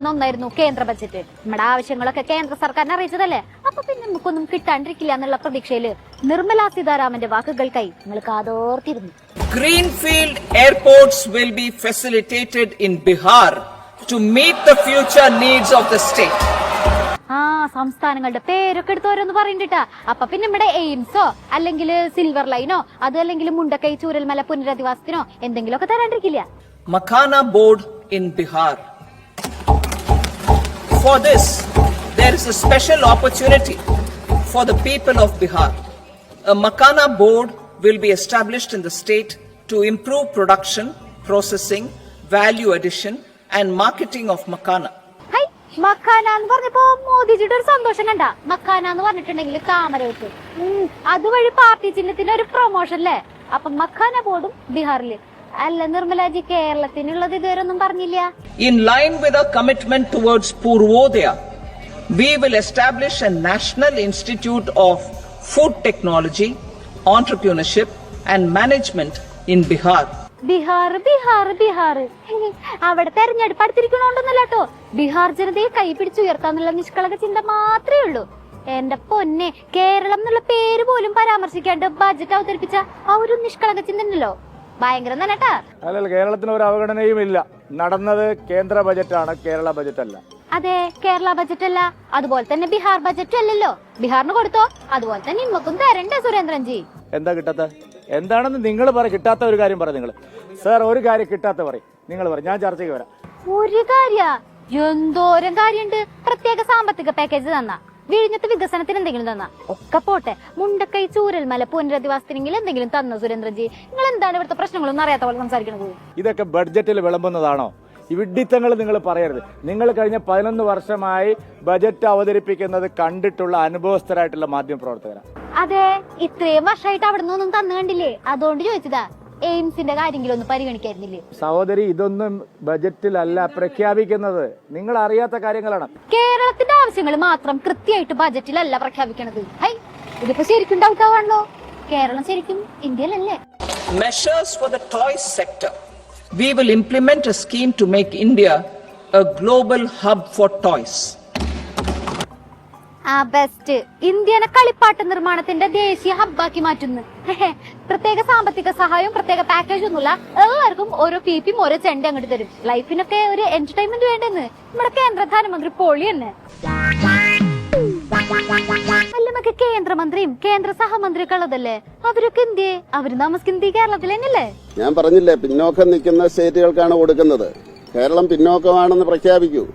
ഒന്നായിരുന്നു കേന്ദ്ര ബജറ്റ്. നമ്മുടെ ആവശ്യങ്ങളൊക്കെ കേന്ദ്ര സർക്കാരിനെ അറിയിച്ചതല്ലേ. അപ്പൊ പിന്നെ നമുക്കൊന്നും കിട്ടാണ്ടിരിക്കില്ല എന്നുള്ള പ്രതീക്ഷയില് നിർമ്മലാ സീതാരാമന്റെ വാക്കുകൾക്കായി നിങ്ങൾ കാതോർത്തിരുന്നു. Greenfield airports will be facilitated in Bihar to meet the future needs of the state. സംസ്ഥാനങ്ങളുടെ പേരൊക്കെ എടുത്തോരോന്ന് പറയണ്ടിട്ടാ. അപ്പൊ പിന്നെ നമ്മുടെ എയിംസോ അല്ലെങ്കിൽ സിൽവർ ലൈനോ അത് അല്ലെങ്കിൽ മുണ്ടക്കൈ ചൂരൽമല പുനരധിവാസത്തിനോ എന്തെങ്കിലുമൊക്കെ തരാണ്ടിരിക്കില്ല. Makhana board in Bihar. For this, there is a special opportunity for the people of Bihar. A Makhana board will be established in the state to improve production, processing, value addition and marketing of Makhana. Makhana എന്ന് പറഞ്ഞപ്പോ മോദിജിയുടെ ഒരു സന്തോഷം കണ്ട. മക്കാന എന്ന് പറഞ്ഞിട്ടുണ്ടെങ്കിൽ താമര വെക്കും. അതുവഴി പാർട്ടി ചിഹ്നത്തിന്റെ ഒരു പ്രൊമോഷൻ അല്ലേ. അപ്പൊ മക്കാന ബോർഡും ബീഹാറില്. അല്ല നിർമ്മലാജി, കേരളത്തിനുള്ളത് ഇതുവരെ ഒന്നും പറഞ്ഞില്ല. In line with our commitment towards Purvodaya, we will establish a National Institute of Food Technology, Entrepreneurship and Management in Bihar. Bihar Bihar Bihar അവിടെ തെരഞ്ഞെടുപ്പ് അടുത്തിരിക്കണോണ്ടൊന്നല്ലോ. ബീഹാർ ജനതയെ കൈ പിടിച്ചുയർത്താന്നുള്ള നിഷ്കളങ്ക ചിന്ത മാത്രമേ ഉള്ളൂ. എന്റെ പൊന്നെ, കേരളം എന്നുള്ള പേര് പോലും പരാമർശിക്കാണ്ട് ബജറ്റ് അവതരിപ്പിച്ച ആ ഒരു നിഷ്കളങ്ക ചിന്ത ഉണ്ടല്ലോ, ഭയങ്കരം തന്നെട്ടാ. അല്ലല്ല, കേരളത്തിന് ഒരു അവഗണനയും ഇല്ല. നടന്നത് കേന്ദ്ര ബജറ്റാണ്, കേരള ബജറ്റ് അല്ല. അതെ, കേരള ബജറ്റ് അല്ല. അതുപോലെ തന്നെ ബീഹാർ ബജറ്റ് അല്ലല്ലോ. ബീഹാറിന് കൊടുത്തോ, അതുപോലെ തന്നെ ഇമ്മക്കും തരണ്ടേ സുരേന്ദ്രൻജി. എന്താ കിട്ടാത്ത? എന്താണെന്ന് നിങ്ങൾ പറ. കിട്ടാത്ത ഒരു കാര്യം പറ നിങ്ങൾ. സാർ, ഒരു കാര്യം കിട്ടാത്ത പറയും നിങ്ങൾ പറ, ഞാൻ ചർച്ചയ്ക്ക് വരാം. ഒരു കാര്യ എന്തോരം കാര്യണ്ട്. പ്രത്യേക സാമ്പത്തിക പാക്കേജ് തന്ന, വിഴിഞ്ഞത്ത് വികസനത്തിന് എന്തെങ്കിലും തന്ന ഒക്കെ പോട്ടെ. മുണ്ടക്കൈ ചൂരൽമല പുനരധിവാസത്തിനെങ്കിലും എന്തെങ്കിലും തന്ന സുരേന്ദ്രൻജി? നിങ്ങൾ എന്താണ് ഇവിടുത്തെ പ്രശ്നങ്ങളൊന്നും അറിയാത്ത പോലെ സംസാരിക്കുന്നത്? ഇതൊക്കെ ബഡ്ജറ്റിൽ വിളമ്പുന്നതാണോ? ഈ വിഡ്ഢിത്തങ്ങൾ നിങ്ങൾ പറയരുത്. നിങ്ങൾ കഴിഞ്ഞ 11 വർഷമായി ബജറ്റ് അവതരിപ്പിക്കുന്നത് കണ്ടിട്ടുള്ള അനുഭവസ്ഥരായിട്ടുള്ള മാധ്യമ പ്രവർത്തകരാണ്. അതെ, ഇത്രയും വർഷമായിട്ട് അവിടെ നിന്നൊന്നും തന്നു കണ്ടില്ലേ, അതുകൊണ്ട് ചോദിച്ചതാ. എയിംസിന്റെ കാര്യമെങ്കിലും ഒന്ന് പരിഗണിക്കായിരുന്നില്ലേ? സഹോദരി, ഇതൊന്നും ബജറ്റിലല്ല പ്രഖ്യാപിക്കുന്നത്. നിങ്ങൾ അറിയാത്ത കാര്യങ്ങളാണ്. കേരളത്തിന്റെ ആവശ്യങ്ങൾ മാത്രം കൃത്യമായിട്ട് ബജറ്റിലല്ല പ്രഖ്യാപിക്കണത്. ഇതിപ്പോ ശരിക്കും ഡൗട്ട് ആവാണല്ലോ. കേരളം ശരിക്കും ഇന്ത്യയിലല്ലേ? Measures for the toys sector. We will implement a scheme to make India a global hub for toys. Best. ഇന്ത്യനെ കളിപ്പാട്ട നിർമ്മാണത്തിന്റെ ദേശീയ ഹബ്ബാക്കി മാറ്റുന്നു. പ്രത്യേക സാമ്പത്തിക സഹായവും പ്രത്യേക പാക്കേജ് ഒന്നുമില്ല. എല്ലാവർക്കും ഓരോ പിപിയും ഓരോ ചെണ്ട അങ്ങോട്ട് തരും. ലൈഫിനൊക്കെ ഒരു എന്റർടൈൻമെന്റ് വേണ്ടെന്ന് നമ്മുടെ കേന്ദ്ര ധനമന്ത്രി പൊളി തന്നെ. അല്ല, നമുക്ക് കേന്ദ്രമന്ത്രിയും കേന്ദ്ര സഹമന്ത്രിയൊക്കെ ഉള്ളതല്ലേ, അവരൊക്കെ എന്തിയെ? അവര് താമസിക്കുന്നത് കേരളത്തിൽ തന്നെയല്ലേ? ഞാൻ പറഞ്ഞില്ലേ, പിന്നോക്കം നിൽക്കുന്ന സ്റ്റേറ്റുകൾക്കാണ് കൊടുക്കുന്നത്. കേരളം പിന്നോക്കമാണെന്ന് പ്രഖ്യാപിക്കൂ.